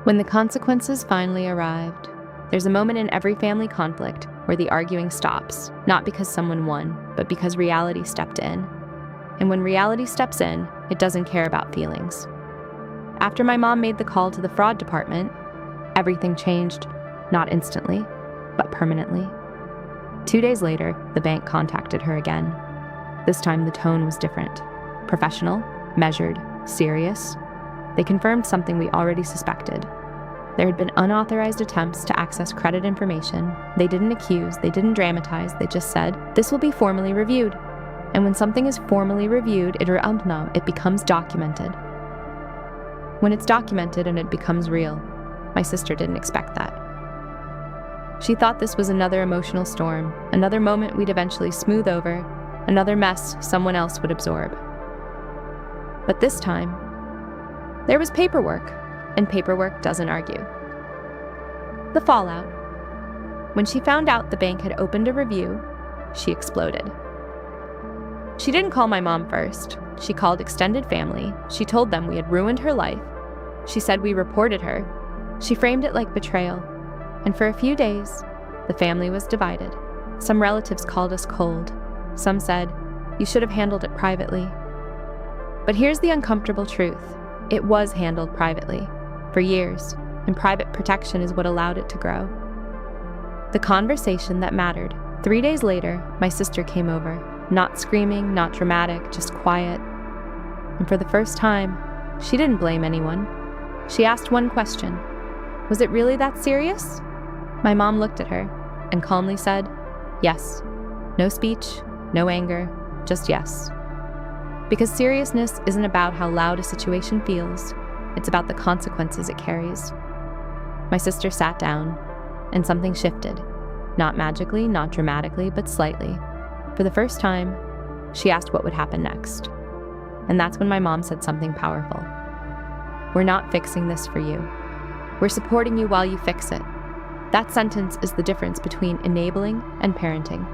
When the consequences finally arrived, there's a moment in every family conflict where the arguing stops, not because someone won, but because reality stepped in. And when reality steps in, it doesn't care about feelings. After my mom made the call to the fraud department, everything changed, not instantly, but permanently. 2 days later, the bank contacted her again. This time the tone was different. Professional, measured, serious. They confirmed something we already suspected. There had been unauthorized attempts to access credit information. They didn't accuse, they didn't dramatize, they just said, "This will be formally reviewed." And when something is formally reviewed, it becomes documented. When it's documented and it becomes real, my sister didn't expect that. She thought this was another emotional storm, another moment we'd eventually smooth over, another mess someone else would absorb. But this time, there was paperwork, and paperwork doesn't argue. The fallout. When she found out the bank had opened a review, she exploded. She didn't call my mom first. She called extended family. She told them we had ruined her life. She said we reported her. She framed it like betrayal. And for a few days, the family was divided. Some relatives called us cold. Some said, "You should have handled it privately." But here's the uncomfortable truth. It was handled privately, for years, and private protection is what allowed it to grow. The conversation that mattered. 3 days later, my sister came over, not screaming, not dramatic, just quiet. And for the first time, she didn't blame anyone. She asked one question. Was it really that serious? My mom looked at her and calmly said, "Yes." No speech, no anger, just yes. Because seriousness isn't about how loud a situation feels, it's about the consequences it carries. My sister sat down, and something shifted. Not magically, not dramatically, but slightly. For the first time, she asked what would happen next. And that's when my mom said something powerful. "We're not fixing this for you. We're supporting you while you fix it." That sentence is the difference between enabling and parenting.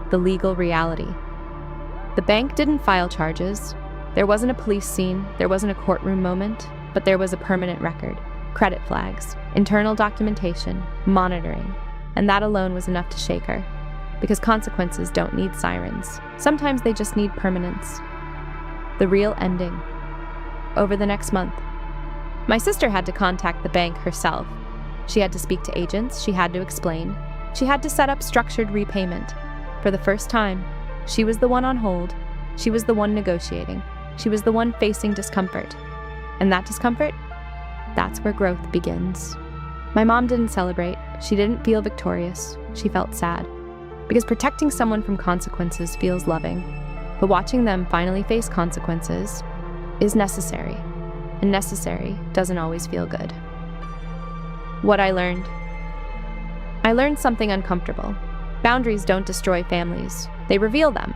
The legal reality. The bank didn't file charges. There wasn't a police scene, there wasn't a courtroom moment, but there was a permanent record, credit flags, internal documentation, monitoring, and that alone was enough to shake her. Because consequences don't need sirens. Sometimes they just need permanence. The real ending. Over the next month, my sister had to contact the bank herself. She had to speak to agents, she had to explain. She had to set up structured repayment. For the first time, she was the one on hold. She was the one negotiating. She was the one facing discomfort. And that discomfort, that's where growth begins. My mom didn't celebrate. She didn't feel victorious. She felt sad. Because protecting someone from consequences feels loving, but watching them finally face consequences is necessary, and necessary doesn't always feel good. What I learned something uncomfortable. Boundaries don't destroy families, they reveal them.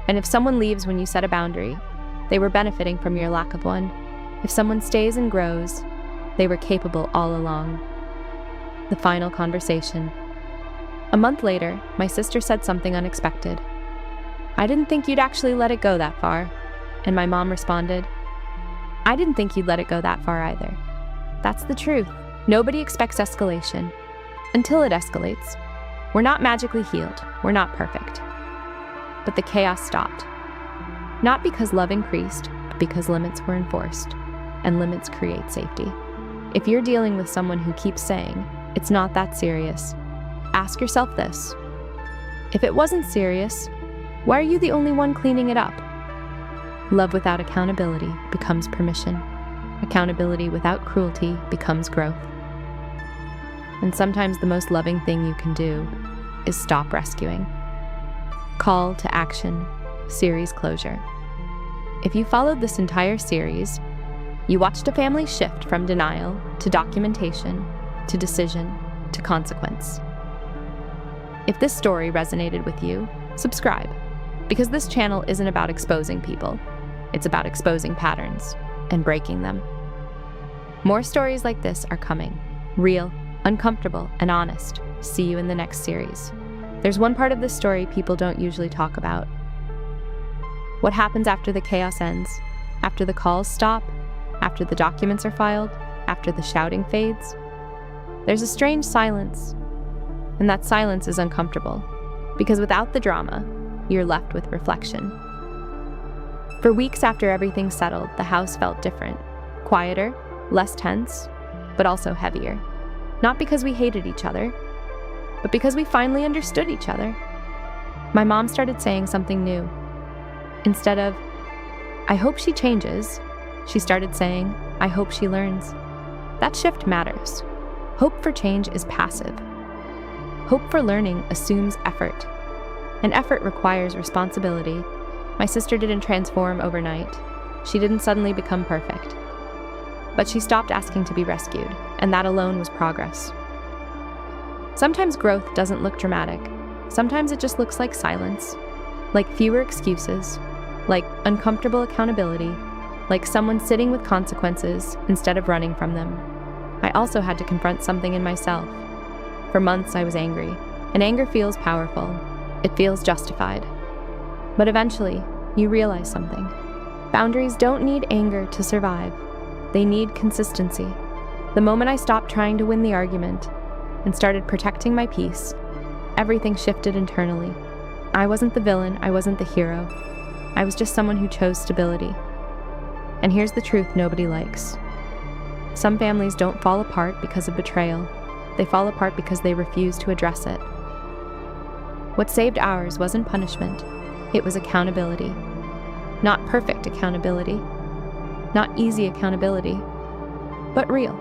And if someone leaves when you set a boundary, they were benefiting from your lack of one. If someone stays and grows, they were capable all along. The final conversation. A month later, my sister said something unexpected. "I didn't think you'd actually let it go that far." And my mom responded, "I didn't think you'd let it go that far either." That's the truth. Nobody expects escalation. Until it escalates. We're not magically healed. We're not perfect. But the chaos stopped. Not because love increased, but because limits were enforced. And limits create safety. If you're dealing with someone who keeps saying, "It's not that serious," ask yourself this. If it wasn't serious, why are you the only one cleaning it up? Love without accountability becomes permission. Accountability without cruelty becomes growth. And sometimes the most loving thing you can do is stop rescuing. Call to action, series closure. If you followed this entire series, you watched a family shift from denial to documentation, to decision, to consequence. If this story resonated with you, subscribe, because this channel isn't about exposing people. It's about exposing patterns and breaking them. More stories like this are coming. Real, uncomfortable, and honest. See you in the next series. There's one part of this story people don't usually talk about. What happens after the chaos ends? After the calls stop? After the documents are filed? after the shouting fades, there's a strange silence. And that silence is uncomfortable, because without the drama, you're left with reflection. For weeks after everything settled, the house felt different. Quieter, less tense, but also heavier. Not because we hated each other, but because we finally understood each other. My mom started saying something new. Instead of, "I hope she changes," she started saying, "I hope she learns." That shift matters. Hope for change is passive. Hope for learning assumes effort. And effort requires responsibility. My sister didn't transform overnight. She didn't suddenly become perfect. But she stopped asking to be rescued, and that alone was progress. Sometimes growth doesn't look dramatic. Sometimes it just looks like silence, like fewer excuses, like uncomfortable accountability, like someone sitting with consequences instead of running from them. I also had to confront something in myself. For months I was angry, and anger feels powerful. It feels justified. But eventually, you realize something. Boundaries don't need anger to survive. They need consistency. The moment I stopped trying to win the argument and started protecting my peace, everything shifted internally. I wasn't the villain, I wasn't the hero. I was just someone who chose stability. And here's the truth nobody likes. Some families don't fall apart because of betrayal. They fall apart because they refuse to address it. What saved ours wasn't punishment, it was accountability. Not perfect accountability, not easy accountability, but real.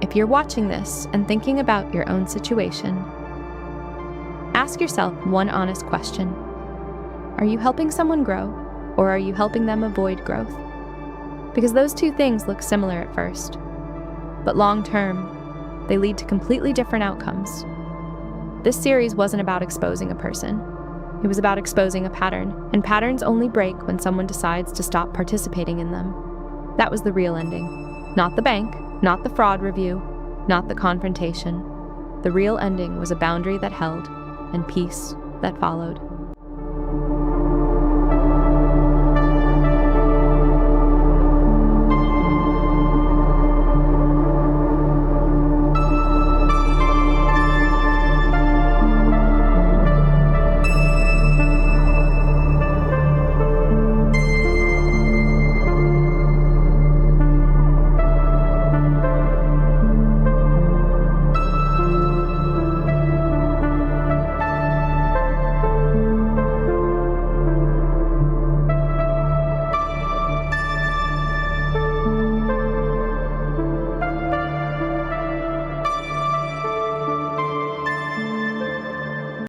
If you're watching this and thinking about your own situation, ask yourself one honest question. Are you helping someone grow, or are you helping them avoid growth? Because those two things look similar at first, but long term, they lead to completely different outcomes. This series wasn't about exposing a person. It was about exposing a pattern, and patterns only break when someone decides to stop participating in them. That was the real ending. Not the bank, not the fraud review, not the confrontation. The real ending was a boundary that held, and peace that followed.